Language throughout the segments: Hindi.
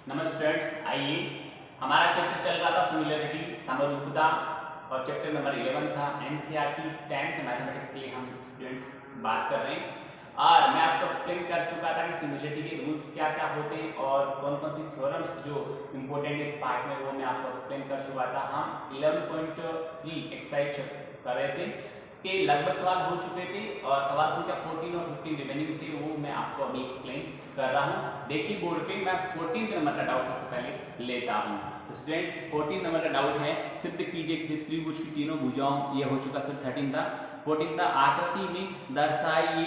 नमस्कार, आइए। हमारा चैप्टर चल रहा था सिमिलरिटी, समरूपता और चैप्टर नंबर 11 था एनसीईआरटी 10th मैथमेटिक्स के लिए हम स्टूडेंट्स बात कर रहे हैं। और मैं आपको एक्सप्लेन कर चुका था कि सिमिलरिटी के रूल्स क्या क्या होते हैं और कौन कौन सी थ्योरम्स जो इम्पोर्टेंट इस पार्ट में वो मैं आपको एक्सप्लेन कर चुका था। हम 11.3 एक्सरसाइज कर रहे थे, इसके लगभग सवाल हो चुके थे और सवाल संख्या 14 और 15 रिमेनिंग थे, वो मैं आपको अभी एक्सप्लेन कर रहा हूँ। देखिए बोर्ड पे मैं 14 नंबर का डाउट सबसे पहले लेता हूँ। तो स्टूडेंट्स 14 नंबर का डाउट है, सिद्ध कीजिए किसी त्रिभुज की तीनों भुजाओं, ये हो चुका सर 13 था। 14 था, आकृति में दर्शाइए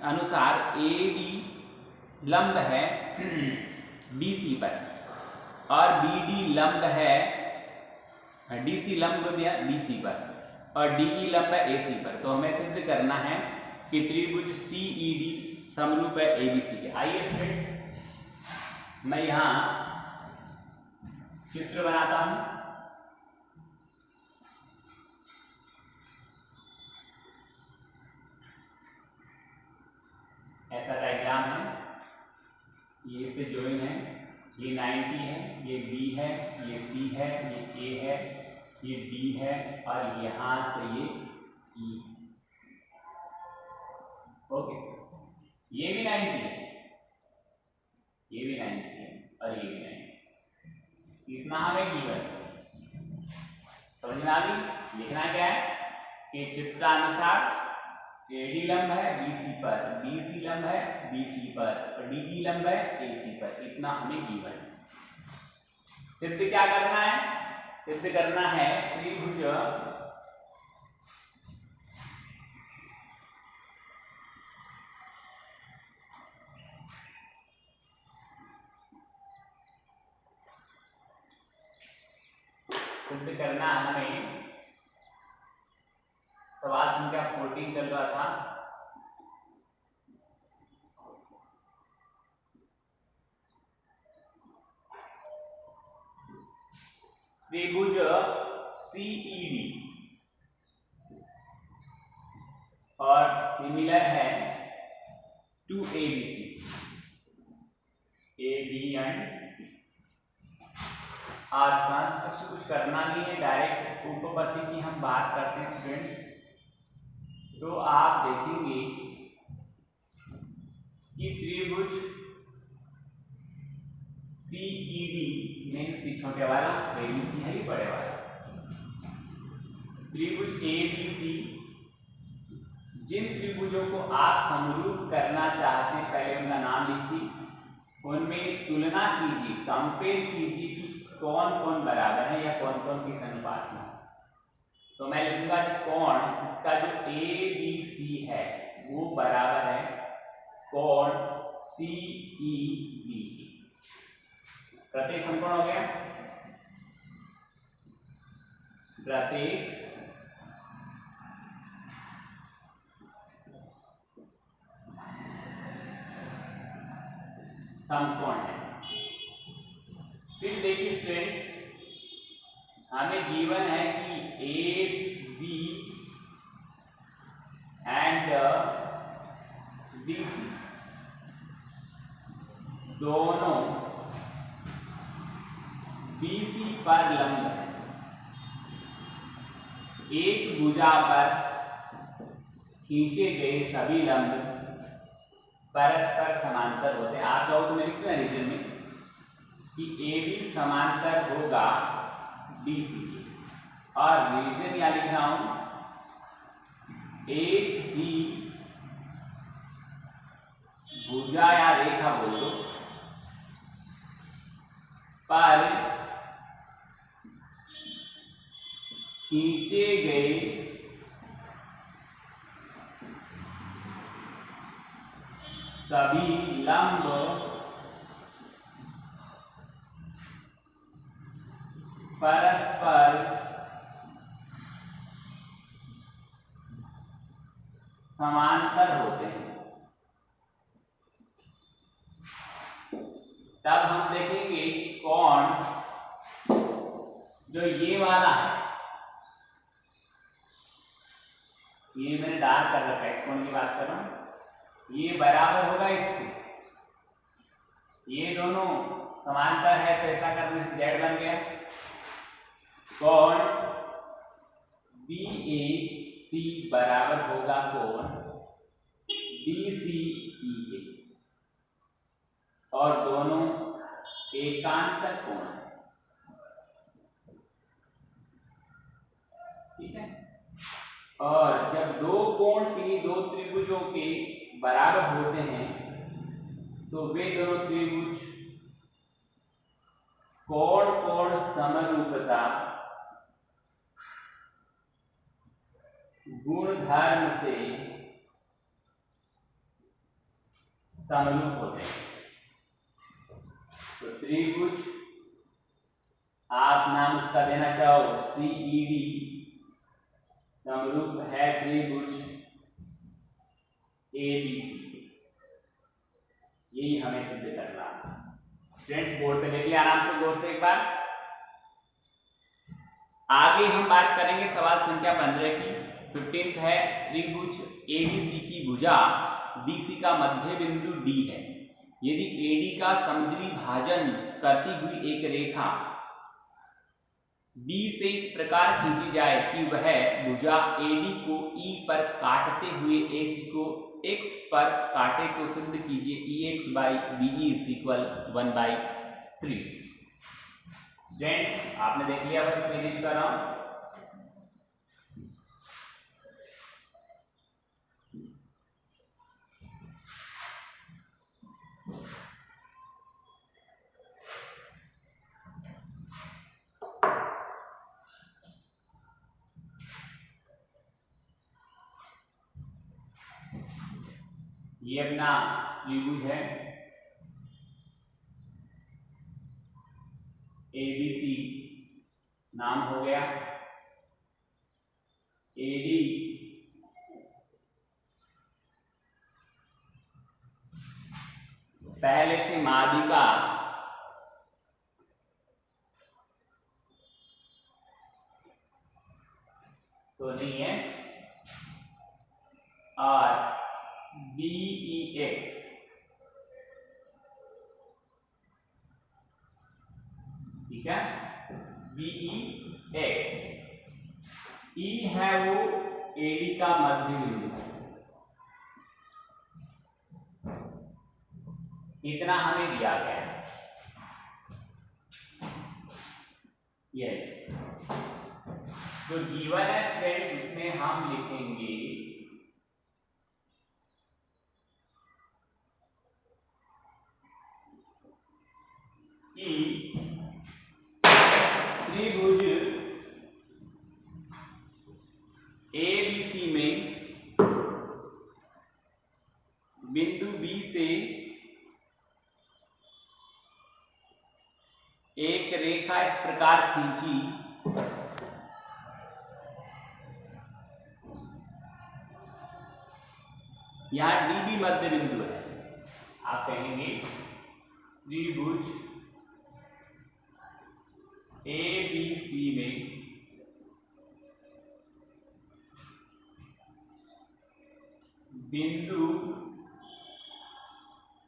अनुसार ए बी लंब है BC पर और BD लंब है DC लंब दिया BC पर और DE लंब है AC पर। तो हमें सिद्ध करना है कि त्रिभुज CED समरूप है ABC के। आइए स्टूडेंट्स, मैं यहां चित्र बनाता हूं। ऐसा डायग्राम है, ये इससे ज्वाइन है, ये 90 है, ये B है, ये C है, ये A है, ये D है और यहां से ये E। ओके, ये भी 90 है, ये भी 90 है और ये भी 90 है। इतना हमें गिवन समझ में आ गई। लिखना क्या है कि चित्रानुसार AD लंब है BC पर, BC लंब है BC पर और DE लंब है AC पर। इतना हमें गिवन है। सिद्ध क्या करना है? सिद्ध करना है त्रिभुज सिद्ध करना है हमें। सवाल संख्या 14 चल रहा था। त्रिभुज CED और सिमिलर है to ABC, AB and C। और कंस्ट्रक्शन कुछ करना नहीं है, डायरेक्ट उपपत्ति की हम बात करते हैं स्टूडेंट्स। तो आप देखेंगे कि त्रिभुज CED मीन्स सी छोटे वाला, ABC है ये बड़े वाला। त्रिभुज ABC, जिन त्रिभुजों को आप समरूप करना चाहते हैं पहले उनका नाम लिखिए, उनमें तुलना कीजिए, कंपेयर कीजिए कि कौन कौन बराबर है या कौन कौन किस अनुपात में। तो मैं लिखूंगा कि कोण, इसका जो ABC है वो बराबर है कोण CED। प्रत्येक समकोण हो गया, प्रत्येक समकोण है। फिर देखिए स्टूडेंट्स, हमें गिवन है कि AB एंड BC दोनों BC पर लंब है। एक भुजा पर खींचे गए सभी लंब परस्पर समांतर होते हैं। आप चाहो तो मैं लिख दूं रीजन में कि AB समांतर होगा DC के, और रीजन या लिख रहा हूं एक ही भुजा या रेखा बोलो पर खींचे गए सभी लंब परस्पर समांतर होते हैं। तब हम देखेंगे कि कोण जो ये वाला है, ये मैंने डार्क कर रखा है, इस कोण की बात कर रहा हूं, ये बराबर होगा इसके, ये दोनों समांतर है तो ऐसा करने से जेड बन गया। कोण BAC बराबर होगा कोण DCEA और दोनों एकांतर कोण है। ठीक है, और जब दो कोण किन्हीं दो त्रिभुजों के बराबर होते हैं तो वे दोनों त्रिभुज कोण कोण समरूपता गुणधर्म से समरूप होते हैं। तो त्रिभुज आप नाम इसका देना चाहो CED समरूप है त्रिभुज ABC। यही हमें सिद्ध करना है। स्टूडेंट्स बोर्ड पे देख लिया आराम से गौर से एक बार। आगे हम बात करेंगे सवाल संख्या 15 की। 15th है त्रिभुज ABC की भुजा BC का मध्य बिंदु D है। यदि AD का समद्विभाजन करती हुई एक रेखा B से इस प्रकार खींची जाए कि वह भुजा AD को E पर काटते हुए AC को X पर काटे तो सिद्ध कीजिए EX by BE is equal 1/3। Students आपने देख लिया, बस फिनिश कर रहा हूं। ये अपना त्रिभुज है ABC, नाम हो गया AD पहले से मादिका तो नहीं है और BEX ठीक है, BEX E है वो AD का मध्य बिंदु, इतना हमें दिया गया है। ये जो गिवन है स्टूडेंट्स उसमें हम लिखेंगे कि त्रिभुज ABC में बिंदु B से एक रेखा इस प्रकार खींची यहां DB मध्य बिंदु है। आप कहेंगे त्रिभुज ABC में बिंदु,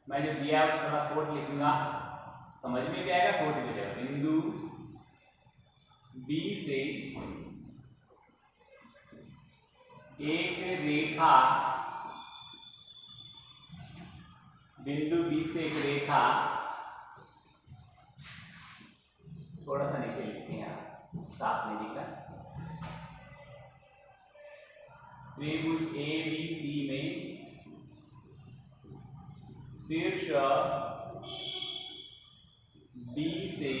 मैं जो दिया है थोड़ा शॉर्ट लिखूंगा, समझ में भी आएगा, शॉर्ट भी जाएगा। बिंदु B से एक रेखा, बिंदु B से एक रेखा, थोड़ा सा नीचे लिखते हैं साफ नहीं लिखा, त्रिभुज ABC में शीर्ष B से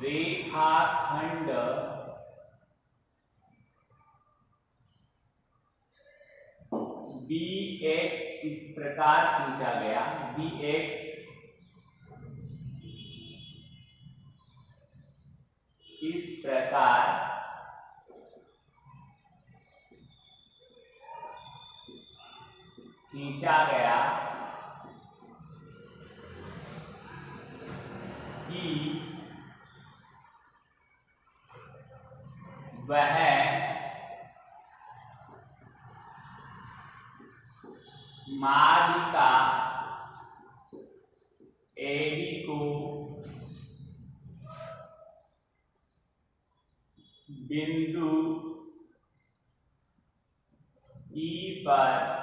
रेखाखंड BX इस प्रकार खींचा गया, BX इस प्रकार खींचा गया कि वह मादिका एडी को बिंदु ई पर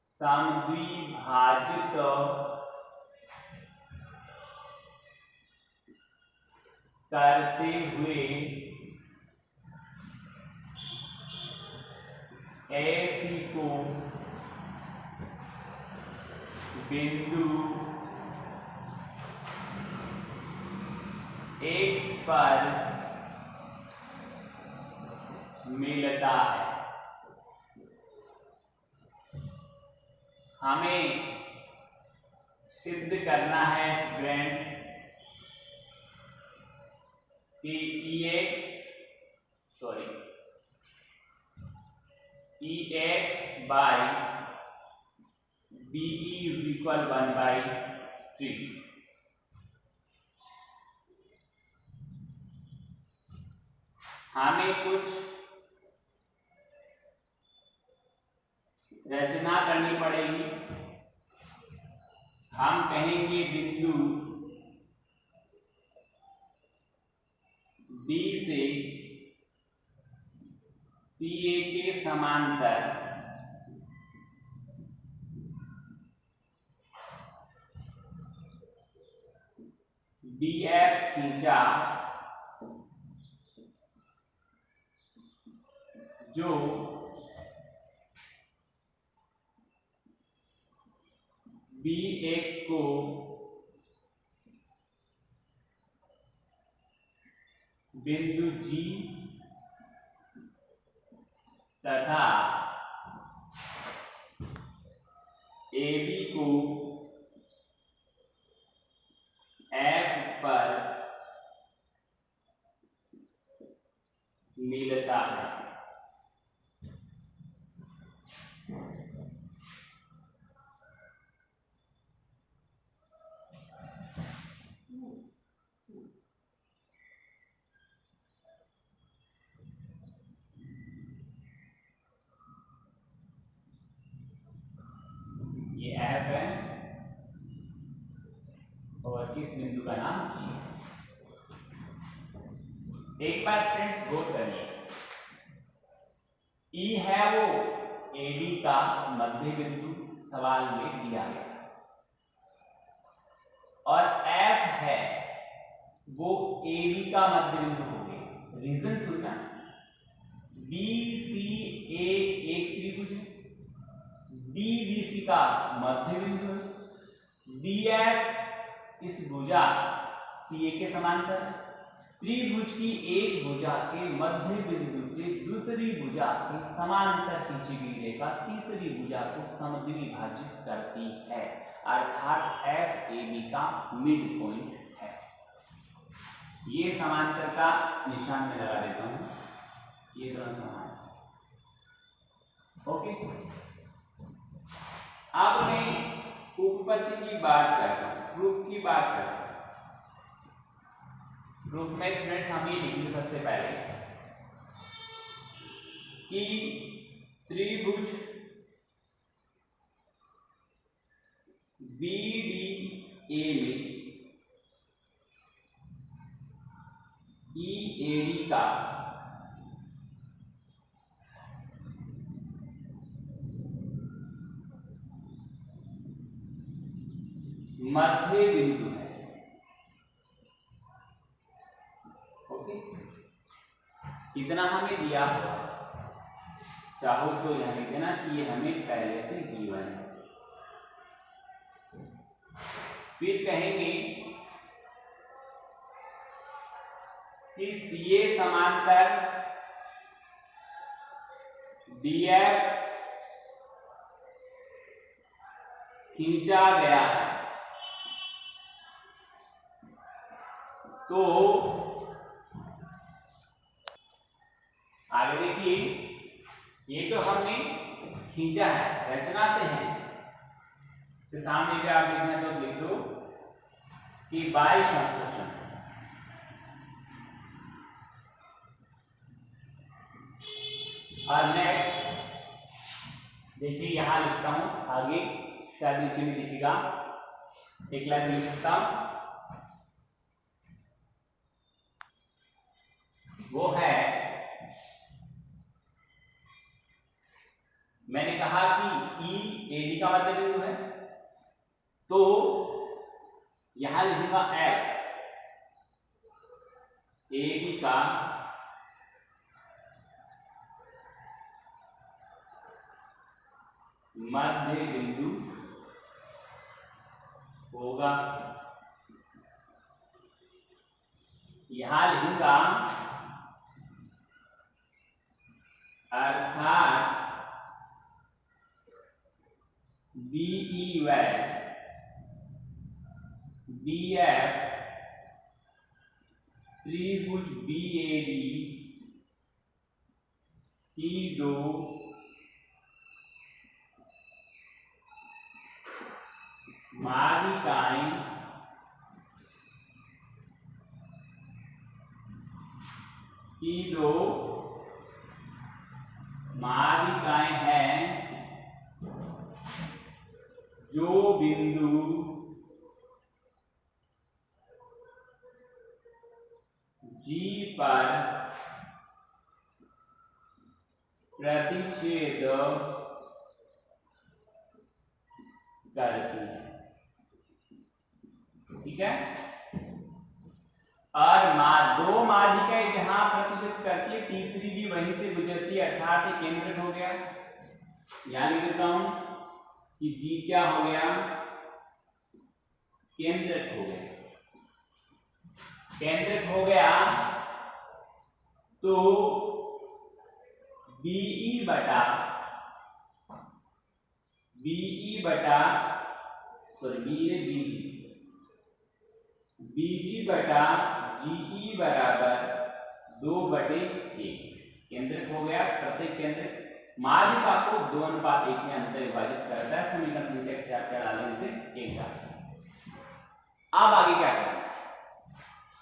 समद्विभाजित करते हुए एसी को बिंदु एक्स पर मिलता है। हमें सिद्ध करना है स्टूडेंट्स कि EX by BE is equal 1/3। हमें कुछ रचना करनी पड़ेगी। हम कहेंगे बिंदु B से CA के समांतर DF खींचा जो BX को बिंदु G तथा AB को F पर मिलता है। ये F है और इस बिंदु का नाम G है। एक बार स्टूडेंट्स गौर करिए, E है वो AD का मध्य बिंदु सवाल में दिया गया और F है वो AB का मध्य बिंदु हो गया। रीजन सुनना, BCA एक त्रिभुज है, DBC का मध्य बिंदु है, DF इस भुजा CA के समांतर है। त्रिभुज की एक भुजा के मध्य बिंदु से दूसरी भुजा के समांतर खींची गई रेखा तीसरी भुजा को समद्विभाजित करती है, अर्थात FAB का मिड पॉइंट है। ये समांतर का निशान में लगा देता हूं, ये दोनों समान। ओके, अब मैं उपपत्ति की बात करता हूं, प्रूफ की बात करता हूं। प्रूफ में स्टूडेंट्स हम ये लिखेंगे सबसे पहले कि त्रिभुज BDA में EAD का मध्य बिंदु है। ओके, इतना हमें दिया हुआ, चाहो तो यह लिख देना कि ये हमें पहले से गिवन है। फिर कहेंगे कि CA समांतर DF खींचा गया है, तो आगे देखिए, ये तो हमने खींचा है, रचना से है। इसके सामने भी आप लिखना चाहो लिख दो कि बाय कंस्ट्रक्शन। और नेक्स्ट देखिए, यहां लिखता हूं आगे शायद नीचे नहीं दिखेगा, एक लाइन लिख सकता हूं, वो है, मैंने कहा कि ई एडी का मध्य बिंदु है, तो यहां लिखूंगा एफ ए बी का मध्य बिंदु होगा। यहां लिखूंगा अर्थात बीई व बीएफ त्रिभुज बीएडी की दो माध्यिकाएं हैं जो बिंदु G पर प्रतिच्छेद करती है। ठीक है, और दो माध्यिकाएं जहां प्रतिच्छेद करती है, तीसरी भी वहीं से गुजरती है, अर्थात ये केंद्रक हो गया। यहां लिख देता हूं कि G क्या हो गया, केंद्रक हो गया। केंद्रक हो गया तो बीई बटा बीजी बटा जीई बराबर 2/1। केंद्रक हो गया, प्रत्येक केंद्रक माध्यिका को 2:1 में अंतर विभाजित करता है। समीकरण संख्या से आप क्या डालेंगे, इसे 1 डालेंगे। अब आगे क्या करना है,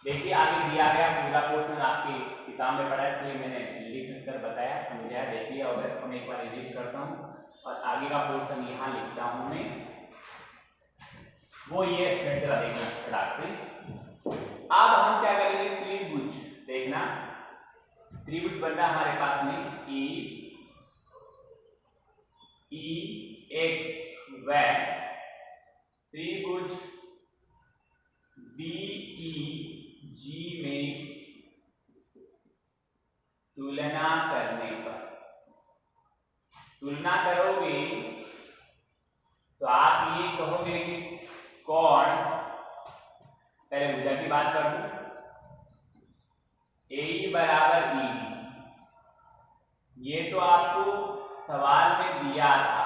देखिए आगे दिया गया पूरा पोर्शन आपकी किताब में पढ़ा है, इसलिए मैंने लिख कर बताया, समझाया। देखिए और इसको मैं एक बार रिवीज करता हूँ और आगे का पोर्शन यहाँ लिखता हूँ मैं, वो ये स्टूडेंट जरा देखना फटाक से। अब हम क्या करेंगे, त्रिभुज देखना, त्रिभुज बन रहा हमारे पास में ई एक्स व त्रिभुज बीईजी में तुलना करने पर, तुलना करोगे तो आप ये कहोगे कि कोण, पहले भुजा की बात कर दूं, ए बराबर ईडी, ये तो आपको सवाल में दिया था।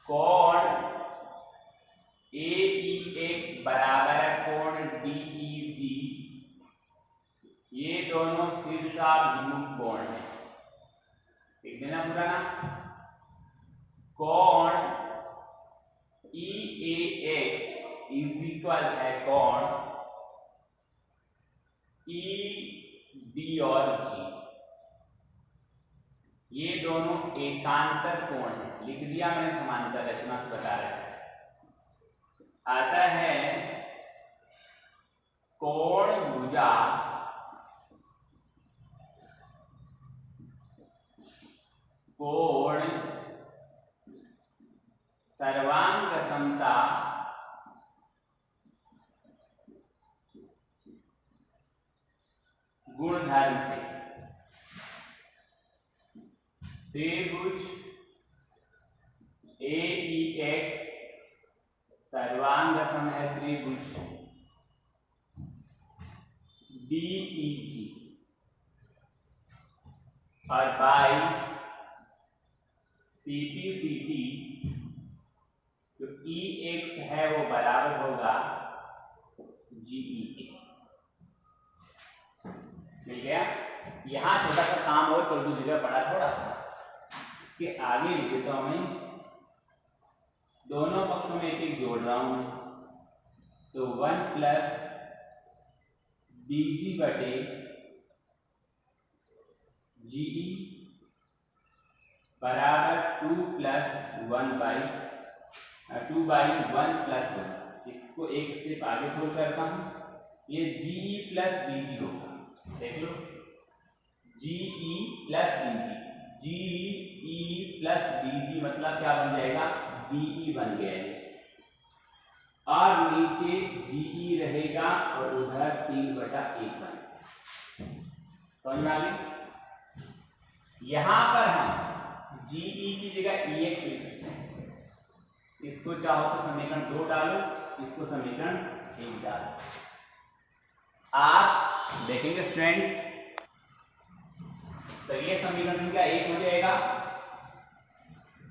कोण AEX बराबर है कोण DEG, ये दोनों शीर्षाभिमुख कोण है। लिख देना पूरा नाम, कोण EAX इज इक्वल है कोण ED और G, ये दोनों एकांतर कोण है। लिख दिया मैंने, समांतर रचना से बता रहा है। आता है कोण भुजा कोण सर्वांग समता गुणधर्म से। त्रिभुज AEX सर्वांग सम है त्रिभुज DEG, और बाई CP जो EX है वो बराबर होगा GE के। मिल गया। यहां छोटा सा काम और कर दो, जगह पड़ा थोड़ा सा, इसके आगे लिख देता हूं मैं, दोनों पक्षों में एक एक जोड़ रहा हूं मैं, तो 1 प्लस BG बटे GE बराबर 2/1 इसको एक स्टेप आगे सोल्व करता हूँ। ये GE प्लस BG होगा, देख लो GE plus BG, GE plus BG मतलब क्या बन जाएगा, BE बन गया है, और नीचे GE रहेगा और उधर 3/1 बन, समझ में आ गई। यहां पर हम GE की जगह EX लिख सकते हैं, इसको चाहो तो समीकरण 2 डालो, इसको समीकरण 1 डालो। आप देखेंगे स्टूडेंट्स, तो ये समीकरण संख्या 1 हो जाएगा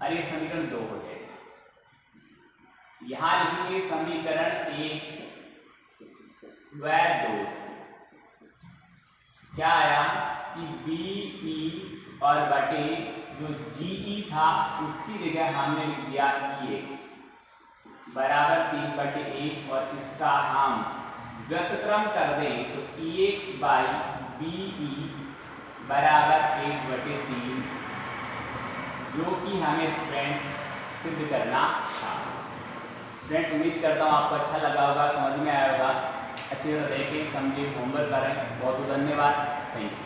और ये समीकरण 2 हो जाएगा। यहां लिखेंगे समीकरण 1 व 2 से क्या आया कि BE और बटे जो GE था उसकी जगह हमने लिख दिया EX बराबर 3/1, और इसका हम व्युत्क्रम कर दें तो EX बाई BE बराबर 1/3, जो कि हमें स्टूडेंट्स सिद्ध करना था। स्टूडेंट्स उम्मीद करता हूँ आपको अच्छा लगा होगा, समझ में आया होगा। अच्छी तरह देखें, समझें, होमवर्क करें। बहुत बहुत धन्यवाद, थैंक यू।